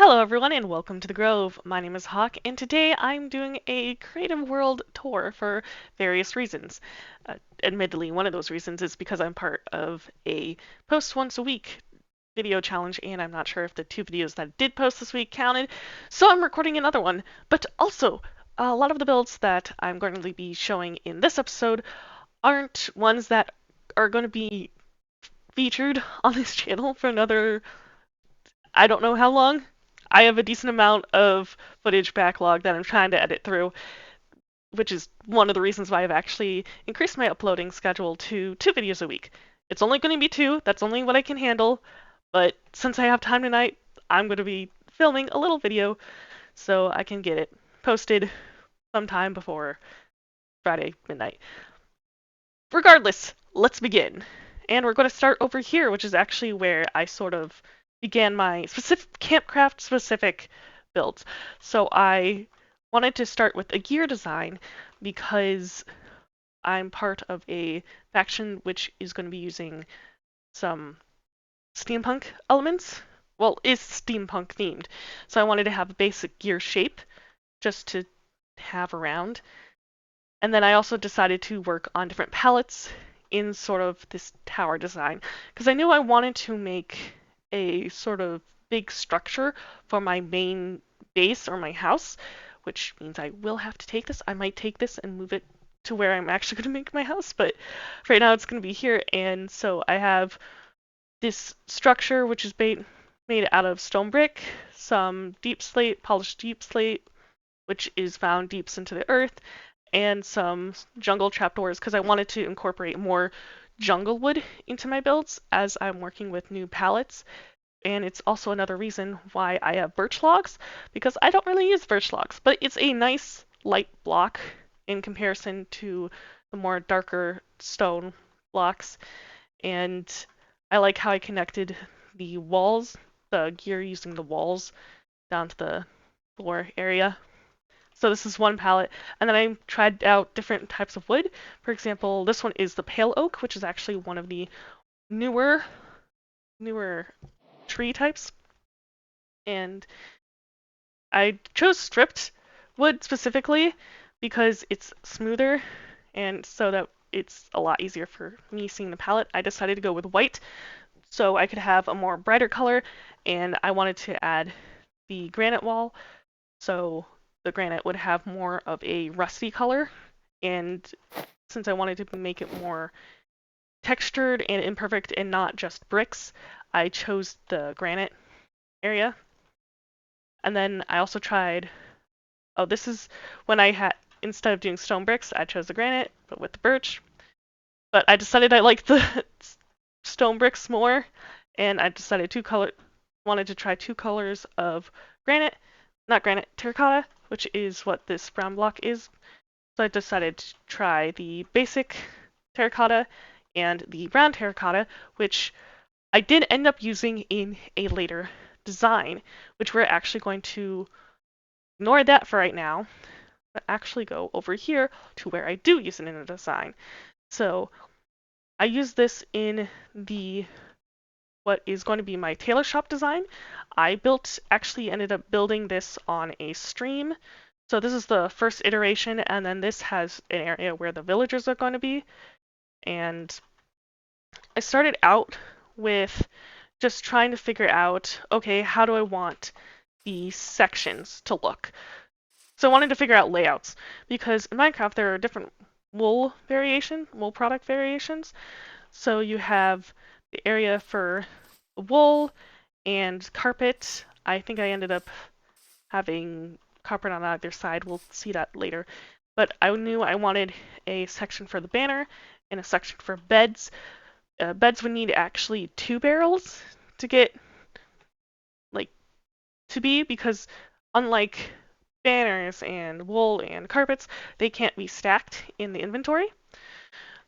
Hello everyone and welcome to the Grove. My name is Hawk and today I'm doing a creative world tour for various reasons. Admittedly, one of those reasons is because I'm part of a post once a week video challenge and I'm not sure if the two videos that I did post this week counted, so I'm recording another one. But also, a lot of the builds that I'm going to be showing in this episode aren't ones that are going to be featured on this channel for another I don't know how long. I have a decent amount of footage backlog that I'm trying to edit through, which is one of the reasons why I've actually increased my uploading schedule to 2 videos a week. It's only going to be two, that's only what I can handle, but since I have time tonight, I'm going to be filming a little video so I can get it posted sometime before Friday midnight. Regardless, let's begin. And we're going to start over here, which is actually where I sort of began my specific Campcraft specific builds. So I wanted to start with a gear design because I'm part of a faction which is going to be using some steampunk elements. Well, is steampunk themed. So I wanted to have a basic gear shape just to have around. And then I also decided to work on different palettes in sort of this tower design because I knew I wanted to make a sort of big structure for my main base or my house, which means I will have to take this. I might take this and move it to where I'm actually going to make my house, but right now it's going to be here. And so I have this structure which is made out of stone brick, some deep slate, polished deep slate, which is found deeps into the earth, and some jungle trapdoors because I wanted to incorporate more jungle wood into my builds as I'm working with new palettes. And it's also another reason why I have birch logs because I don't really use birch logs, but it's a nice light block in comparison to the more darker stone blocks. And I like how I connected the walls, the gear using the walls down to the floor area. So this is one palette, and then I tried out different types of wood. For example, this one is the pale oak, which is actually one of the newer tree types. And I chose stripped wood specifically because it's smoother and so that it's a lot easier for me seeing the palette. I decided to go with white so I could have a more brighter color, and I wanted to add the granite wall so the granite would have more of a rusty color. And since I wanted to make it more textured and imperfect and not just bricks, I chose the granite area. And then I also tried, oh, this is when I had, instead of doing stone bricks, I chose the granite, but with the birch. But I decided I liked the stone bricks more, and I decided wanted to try two colors of granite, not granite, terracotta, which is what this brown block is. So I decided to try the basic terracotta and the brown terracotta, which I did end up using in a later design, which we're actually going to ignore that for right now, but actually go over here to where I do use it in a design. So I use this in the what is going to be my tailor shop design. Actually ended up building this on a stream. So this is the first iteration, and then this has an area where the villagers are going to be. And I started out with just trying to figure out, okay, how do I want the sections to look? So I wanted to figure out layouts because in Minecraft there are different wool product variations. So you have the area for wool and carpet. I think I ended up having carpet on either side. We'll see that later. But I knew I wanted a section for the banner and a section for beds. Beds would need actually 2 barrels to get like to be because unlike banners and wool and carpets, they can't be stacked in the inventory.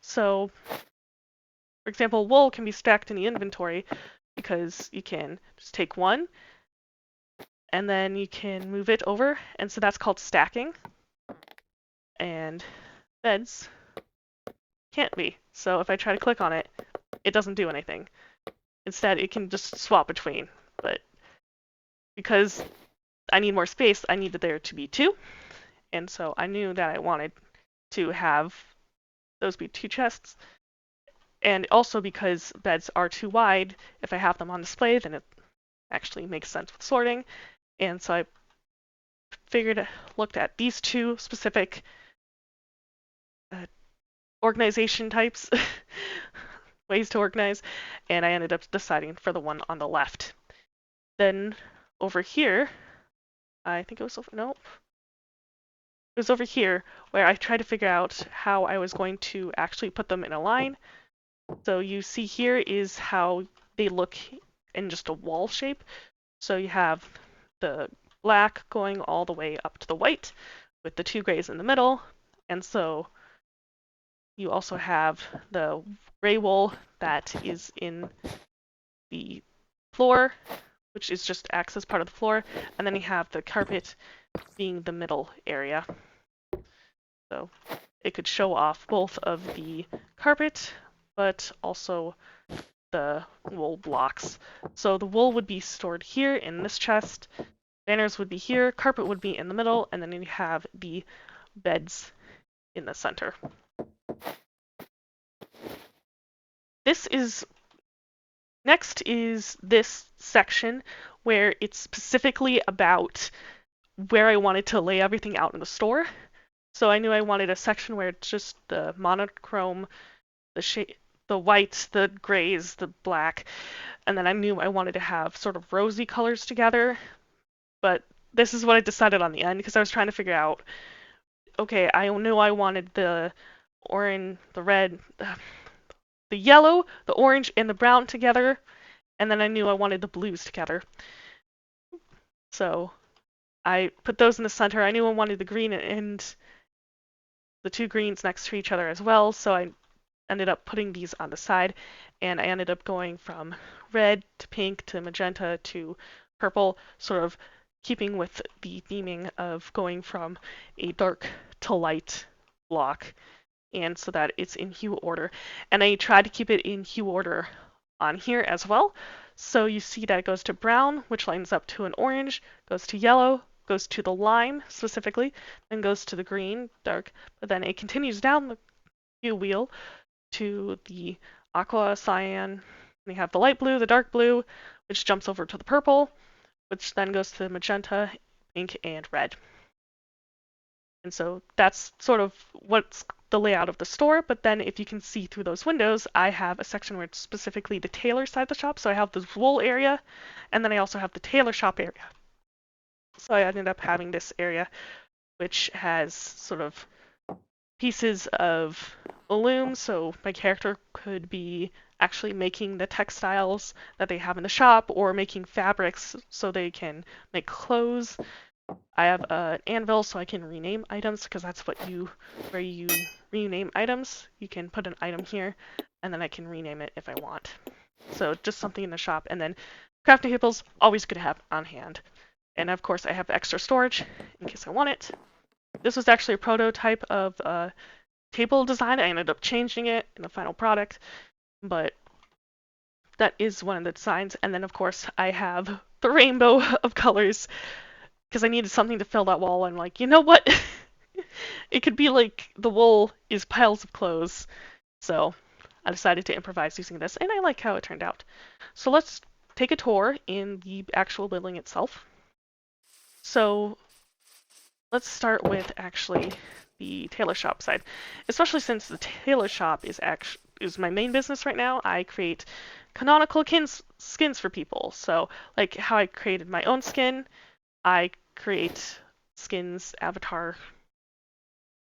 So, for example, wool can be stacked in the inventory because you can just take one and then you can move it over, and so that's called stacking. And beds can't be. So if I try to click on it, it doesn't do anything. Instead, it can just swap between. But because I need more space, I needed there to be two. And so I knew that I wanted to have those be two chests. And also because beds are too wide, if I have them on display, then it actually makes sense with sorting. And so I looked at these two specific uh, organization types, ways to organize, and I ended up deciding for the one on the left. Then over here, I think it was no, it was over here where I tried to figure out how I was going to actually put them in a line. So you see here is how they look in just a wall shape. So you have the black going all the way up to the white with the two grays in the middle. And so you also have the gray wool that is in the floor, which is just acts as part of the floor. And then you have the carpet being the middle area. So it could show off both of the carpet, but also the wool blocks. So the wool would be stored here in this chest, banners would be here, carpet would be in the middle, and then you have the beds in the center. Next is this section where it's specifically about where I wanted to lay everything out in the store. So I knew I wanted a section where it's just the monochrome, the white, the grays, the black, and then I knew I wanted to have sort of rosy colors together. But this is what I decided on the end because I was trying to figure out, okay, I knew I wanted the orange, the red, the yellow, the orange, and the brown together, and then I knew I wanted the blues together. So I put those in the center. I knew I wanted the green and the two greens next to each other as well, so I ended up putting these on the side, and I ended up going from red to pink to magenta to purple, sort of keeping with the theming of going from a dark to light block, and so that it's in hue order. And I tried to keep it in hue order on here as well. So you see that it goes to brown, which lines up to an orange, goes to yellow, goes to the lime specifically, then goes to the green, dark, but then it continues down the hue wheel to the aqua, cyan, we have the light blue, the dark blue, which jumps over to the purple, which then goes to the magenta, pink, and red. And so that's sort of what's the layout of the store, but then if you can see through those windows, I have a section where it's specifically the tailor side of the shop. So I have the wool area, and then I also have the tailor shop area. So I ended up having this area, which has sort of pieces of loom, so my character could be actually making the textiles that they have in the shop or making fabrics so they can make clothes. I have an anvil so I can rename items because that's where you rename items. You can put an item here and then I can rename it if I want. So just something in the shop, and then crafting tables, always good to have on hand. And of course I have extra storage in case I want it. This was actually a prototype of a table design. I ended up changing it in the final product, but that is one of the designs. And then of course I have the rainbow of colors because I needed something to fill that wall. I'm like, you know what? It could be like the wool is piles of clothes. So I decided to improvise using this, and I like how it turned out. So let's take a tour in the actual building itself. So let's start with actually the tailor shop side, especially since the tailor shop is my main business right now. I create canonical skins for people. So like how I created my own skin, I create skins, avatar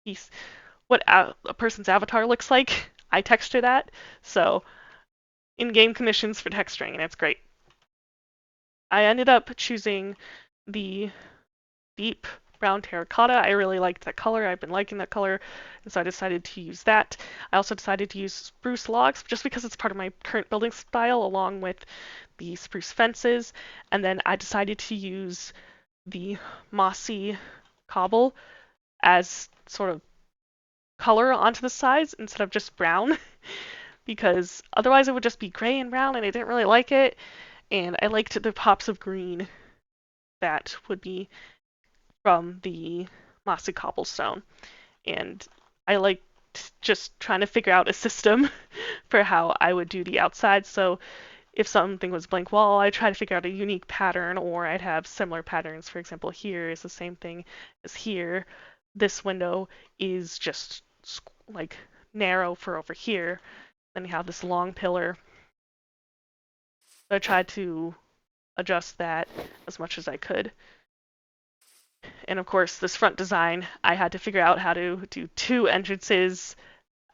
piece, what a person's avatar looks like. I texture that, so in-game conditions for texturing, and it's great. I ended up choosing the deep brown terracotta. I really liked that color. I've been liking that color, and so I decided to use that. I also decided to use spruce logs just because it's part of my current building style, along with the spruce fences. And then I decided to use the mossy cobble as sort of color onto the sides instead of just brown because otherwise it would just be gray and brown and I didn't really like it, and I liked the pops of green that would be from the mossy cobblestone. And I like just trying to figure out a system for how I would do the outside. So if something was blank wall, I'd try to figure out a unique pattern, or I'd have similar patterns. For example, here is the same thing as here. This window is just like narrow for over here. Then you have this long pillar. So I tried to adjust that as much as I could. And of course, this front design, I had to figure out how to do 2 entrances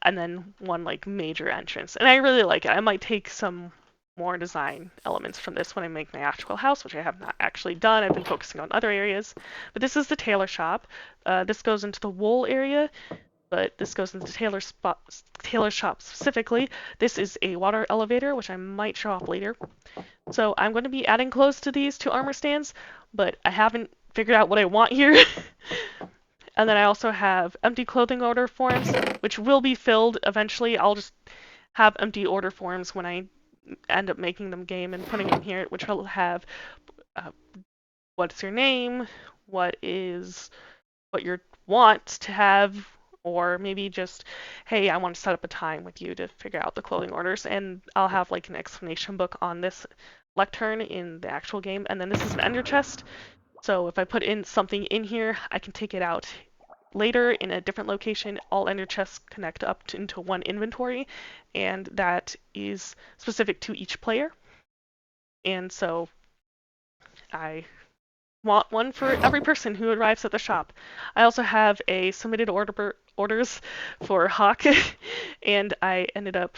and then 1 like major entrance. And I really like it. I might take some more design elements from this when I make my actual house, which I have not actually done. I've been focusing on other areas. But this is the tailor shop. This goes into the wool area, but this goes into tailor shop specifically. This is a water elevator, which I might show off later. So I'm going to be adding clothes to these 2 armor stands, but I haven't figured out what I want here. And then I also have empty clothing order forms, which will be filled eventually. I'll just have empty order forms when I end up making them game and putting them here, which will have what's your name, what you want to have, or maybe just, hey, I want to set up a time with you to figure out the clothing orders. And I'll have like an explanation book on this lectern in the actual game. And then this is an ender chest. So if I put in something in here, I can take it out later in a different location. All ender chests connect up into 1 inventory, and that is specific to each player. And so I want one for every person who arrives at the shop. I also have a submitted orders for Hawk, and I ended up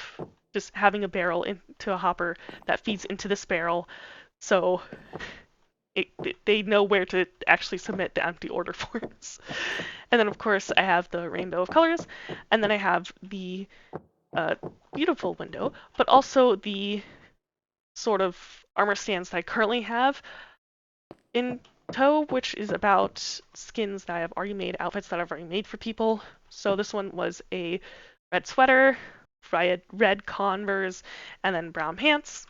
just having a barrel into a hopper that feeds into this barrel. So they know where to actually submit the empty order forms. And then, of course, I have the rainbow of colors, and then I have the beautiful window, but also the sort of armor stands that I currently have in tow, which is about skins that I have already made, outfits that I've already made for people. So this one was a red sweater, red Converse, and then brown pants.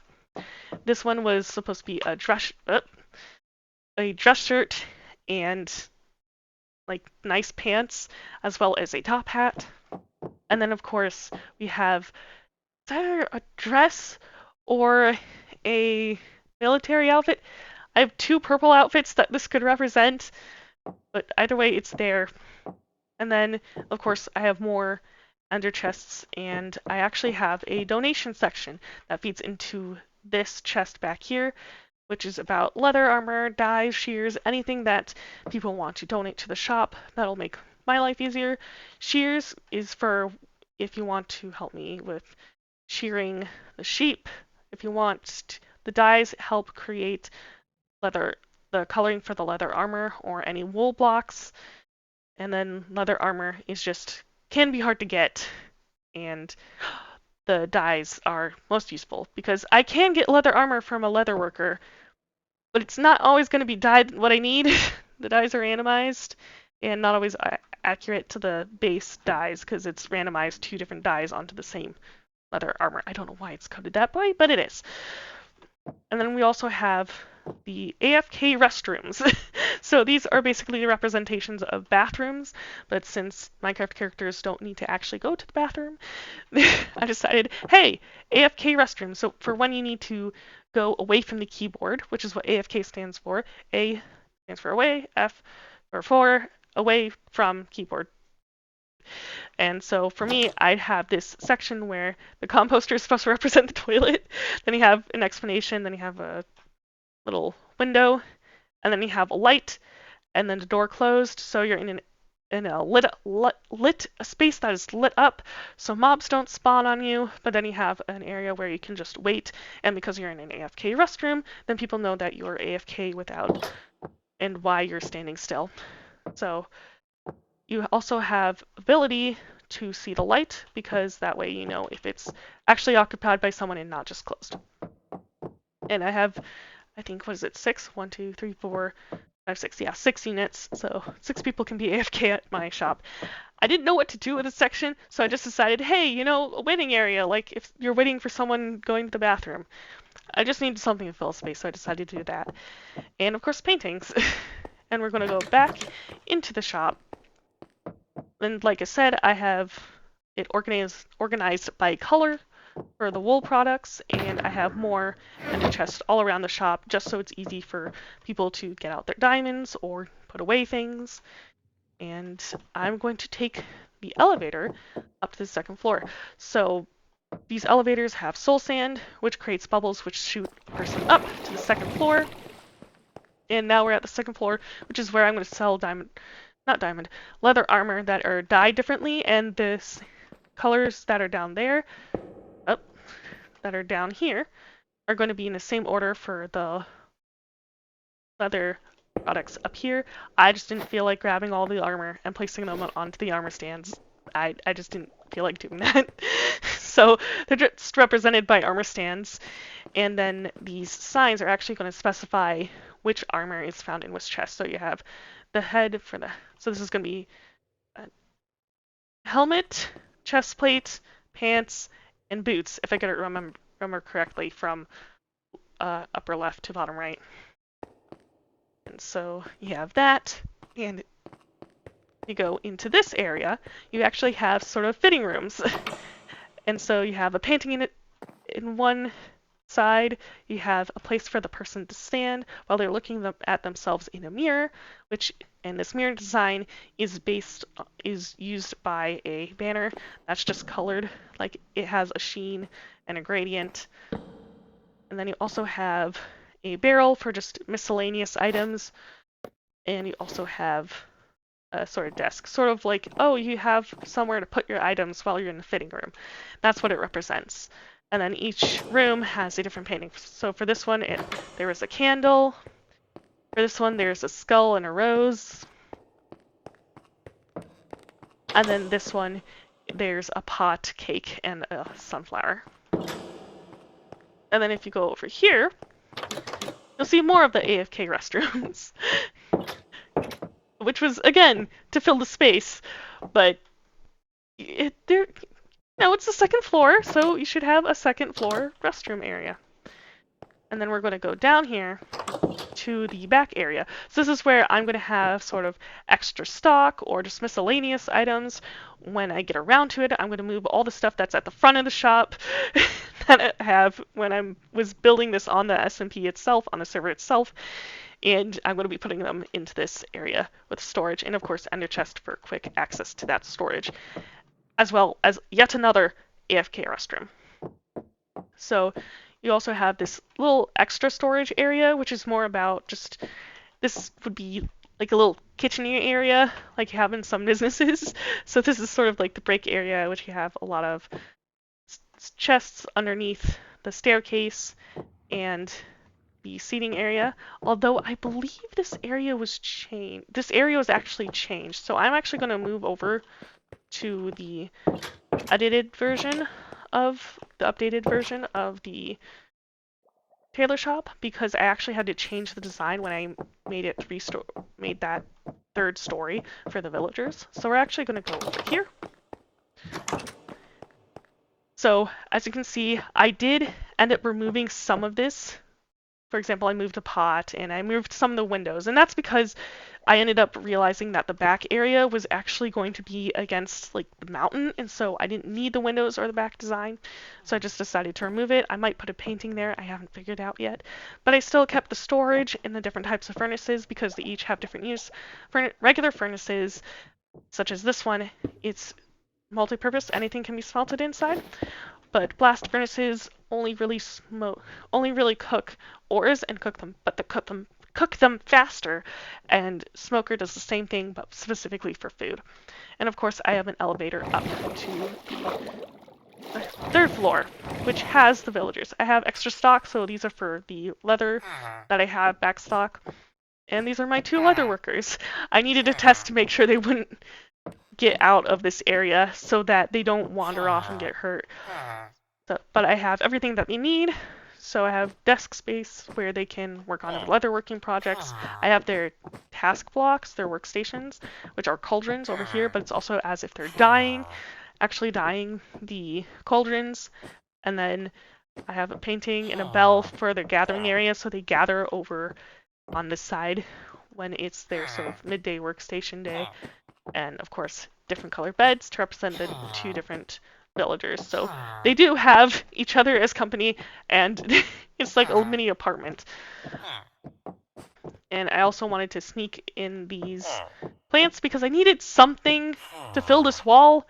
This one was supposed to be a dress shirt and like nice pants, as well as a top hat. And then of course we have either a dress or a military outfit. I have 2 purple outfits that this could represent, but either way it's there. And then of course I have more ender chests, and I actually have a donation section that feeds into this chest back here, which is about leather armor, dyes, shears, anything that people want to donate to the shop. That'll make my life easier. Shears is for if you want to help me with shearing the sheep. If you want the dyes, help create the coloring for the leather armor or any wool blocks. And then leather armor can be hard to get, and the dyes are most useful because I can get leather armor from a leather worker, but it's not always going to be dyed what I need. The dyes are randomized and not always accurate to the base dyes because it's randomized 2 different dyes onto the same leather armor. I don't know why it's coded that way, but it is. And then we also have the AFK restrooms. So these are basically the representations of bathrooms, but since Minecraft characters don't need to actually go to the bathroom, I decided, hey, AFK restrooms. So for when you need to go away from the keyboard, which is what AFK stands for. A stands for away, F for away from keyboard. And so for me, I have this section where the composter is supposed to represent the toilet. Then you have an explanation, then you have a little window, and then you have a light, and then the door closed, so you're in a lit space that is lit up, so mobs don't spawn on you. But then you have an area where you can just wait, and because you're in an AFK restroom, then people know that you're AFK without and why you're standing still. So you also have ability to see the light, because that way you know if it's actually occupied by someone and not just closed. And I have, I think, what is it, 6? 1, 2, 3, 4, 5, 6. Yeah, 6 units. So 6 people can be AFK at my shop. I didn't know what to do with this section, so I just decided, hey, a waiting area, like if you're waiting for someone going to the bathroom. I just needed something to fill space, so I decided to do that. And of course, paintings. And we're going to go back into the shop. And like I said, I have it organized by color for the wool products, and I have more in the chest all around the shop just so it's easy for people to get out their diamonds or put away things. And I'm going to take the elevator up to the second floor. So these elevators have soul sand, which creates bubbles which shoot a person up to the second floor. And now we're at the second floor, which is where I'm going to sell leather armor that are dyed differently, and this colors that are down there, oh, that are down here, are going to be in the same order for the leather products up here. I just didn't feel like grabbing all the armor and placing them onto the armor stands. I just didn't feel like doing that. So they're just represented by armor stands, and then these signs are actually going to specify which armor is found in which chest. So you have the head for the, so this is going to be a helmet, chest plate, pants, and boots, if I can remember correctly from upper left to bottom right. And so you have that, and you go into this area, you actually have sort of fitting rooms. And so you have a painting in it in one side, you have a place for the person to stand while they're looking at themselves in a mirror, and this mirror design is used by a banner that's just colored, like it has a sheen and a gradient. And then you also have a barrel for just miscellaneous items, and you also have a sort of desk, sort of like, oh, you have somewhere to put your items while you're in the fitting room. That's what it represents. And then each room has a different painting. So for this one, there is a candle. For this one, there's a skull and a rose. And then this one, there's a pot, cake, and a sunflower. And then if you go over here, you'll see more of the AFK restrooms. Which was, again, to fill the space. But it's the second floor, so you should have a second floor restroom area. And then we're going to go down here to the back area. So this is where I'm going to have sort of extra stock or just miscellaneous items. When I get around to it, I'm going to move all the stuff that's at the front of the shop that I have when I was building this on the SMP itself, on the server itself. And I'm going to be putting them into this area with storage, and of course ender chest for quick access to that storage, as well as yet another AFK restroom. So you also have this little extra storage area, which is more about just, this would be like a little kitchen area like you have in some businesses. So this is sort of like the break area, which you have a lot of chests underneath the staircase and the seating area, although I believe this area was changed. This area was actually changed, so I'm actually going to move over to the updated version of the Tailor shop, because I actually had to change the design when I made that third story for the villagers. So we're actually going to go over here. So as you can see, I did end up removing some of this. For example, I moved a pot and I moved some of the windows, and that's because I ended up realizing that the back area was actually going to be against like the mountain, and so I didn't need the windows or the back design, so I just decided to remove it. I might put a painting there, I haven't figured out yet, but I still kept the storage in the different types of furnaces because they each have different use. For regular furnaces, such as this one, it's multi-purpose, anything can be smelted inside. But blast furnaces only really cook ores and cook them, but cook them faster. And smoker does the same thing, but specifically for food. And of course, I have an elevator up to the third floor, which has the villagers. I have extra stock, so these are for the leather that I have back stock. And these are my 2 leather workers. I needed a test to make sure they wouldn't get out of this area so that they don't wander off and get hurt. So, but I have everything that they need. So I have desk space where they can work on leatherworking projects. I have their task blocks, their workstations, which are cauldrons over here, but it's also as if they're actually dyeing the cauldrons. And then I have a painting and a bell for their gathering area, so they gather over on this side when it's their sort of midday workstation day. And of course, different color beds to represent the two different villagers. So they do have each other as company, and it's like a mini apartment. And I also wanted to sneak in these plants because I needed something to fill this wall,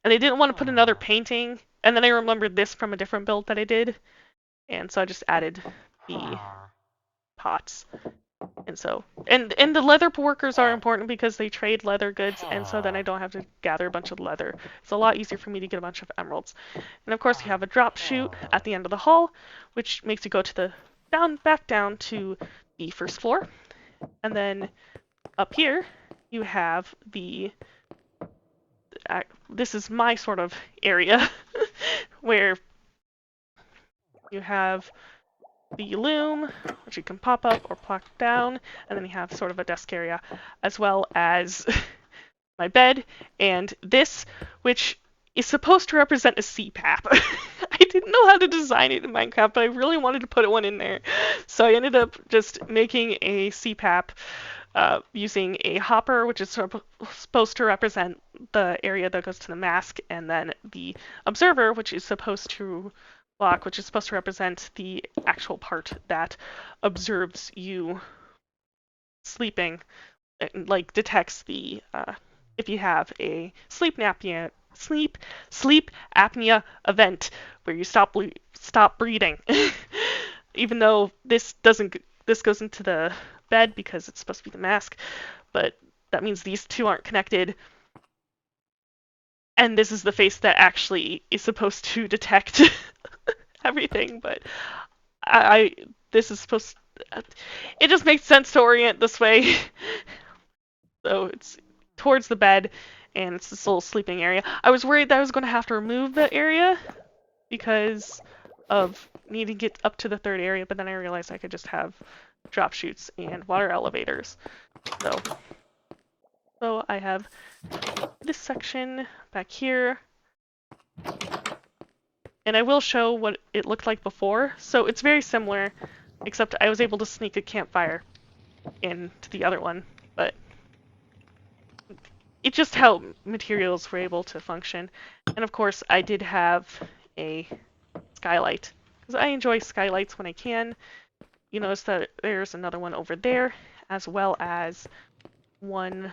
and I didn't want to put another painting. And then I remembered this from a different build that I did, and so I just added the pots. And so, and the leather workers are important because they trade leather goods, and so then I don't have to gather a bunch of leather. It's a lot easier for me to get a bunch of emeralds. And of course, you have a drop chute at the end of the hall, which makes you go to the back down to the first floor. And then up here, you have this is my sort of area where you have the loom, which you can pop up or plop down, and then you have sort of a desk area, as well as my bed, and this, which is supposed to represent a CPAP. I didn't know how to design it in Minecraft, but I really wanted to put one in there. So I ended up just making a CPAP using a hopper, which is supposed to represent the area that goes to the mask, and then the observer, which is supposed to block, which is supposed to represent the actual part that observes you sleeping, like detects the if you have a sleep apnea event where you stop breathing. Even though this goes into the bed because it's supposed to be the mask, but that means these two aren't connected. And this is the face that actually is supposed to detect everything, but this is supposed to, it just makes sense to orient this way. So it's towards the bed, and it's this little sleeping area. I was worried that I was going to have to remove the area because of needing to get up to the third area, but then I realized I could just have drop chutes and water elevators. So I have this section back here, and I will show what it looked like before. So it's very similar, except I was able to sneak a campfire into the other one, but it's just how materials were able to function. And of course, I did have a skylight, because I enjoy skylights when I can. You notice that there's another one over there, as well as one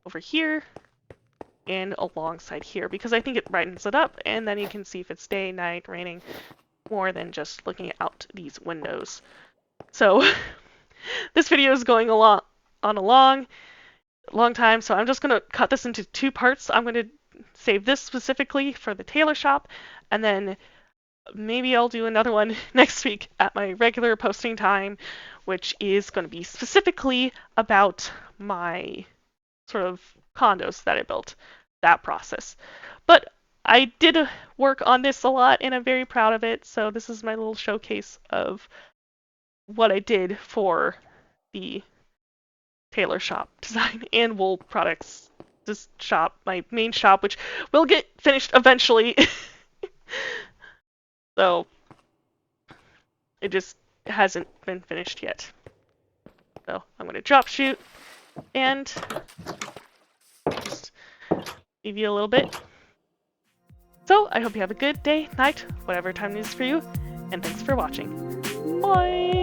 over here, and alongside here, because I think it brightens it up, and then you can see if it's day, night, raining, more than just looking out these windows. So this video is going on a long time, so I'm just going to cut this into two parts. I'm going to save this specifically for the tailor shop, and then maybe I'll do another one next week at my regular posting time, which is going to be specifically about my sort of condos that I built, that process. But I did work on this a lot, and I'm very proud of it, so this is my little showcase of what I did for the Tailor shop design and wool products. This shop, my main shop, which will get finished eventually. So it just hasn't been finished yet. So I'm going to drop shoot and just leave you a little bit. So I hope you have a good day, night, whatever time it is for you, and thanks for watching. Bye!